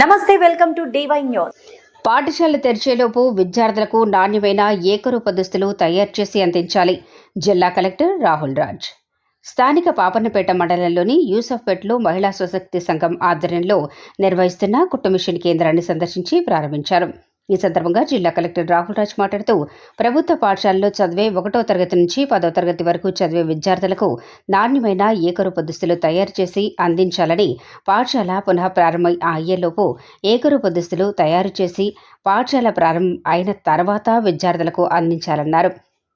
నమస్తే, welcome to DY news. పాఠశాల తెరిచేలోపు విద్యార్థులకు నాణ్యమైన ఏకరూప దుస్తులు తయారు చేసి అందించాలి. జిల్లా కలెక్టర్ రాహుల్ రాజ్. స్థానిక పాపన్నపేట మండలంలోని యూసఫ్పేటలో మహిళా స్వశక్తి సంఘం ఆధ్వర్యంలో నిర్వహిస్తున్న కుట్టుమిషన్ కేంద్రాన్ని సందర్శించి ప్రారంభించారు. ఈ సందర్భంగా జిల్లా కలెక్టర్ రాహుల్ రాజ్ మాట్లాడుతూ, ప్రభుత్వ పాఠశాలలో చదివే 1వ తరగతి నుంచి 10వ తరగతి వరకు చదివే విద్యార్థులకు నాణ్యమైన ఏకరూప దుస్తులు తయారు చేసి అందించాలని, పాఠశాల పునః ప్రారంభం అయ్యేలోపు ఏకరూప దుస్తులు తయారు చేసి పాఠశాల ప్రారంభం అయిన తర్వాత విద్యార్థులకు అందించాలన్నారు.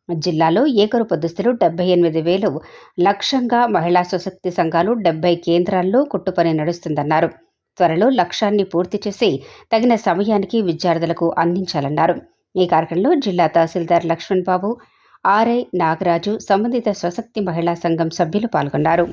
జిల్లాలో ఏకరూప దుస్తులు 78,000 లక్ష్యంగా మహిళా స్వశక్తి సంఘాలు 70 కేంద్రాల్లో కుట్టుపని నడుస్తుందన్నారు. త్వరలో లక్ష్యాన్ని పూర్తి చేసి తగిన సమయానికి విద్యార్థులకు అందించాలన్నారు. ఈ కార్యక్రమంలో జిల్లా తహసీల్దార్ లక్ష్మణ్ బాబు, ఆర్ఐ నాగరాజు, సంబంధిత స్వశక్తి మహిళా సంఘం సభ్యులు పాల్గొన్నారు.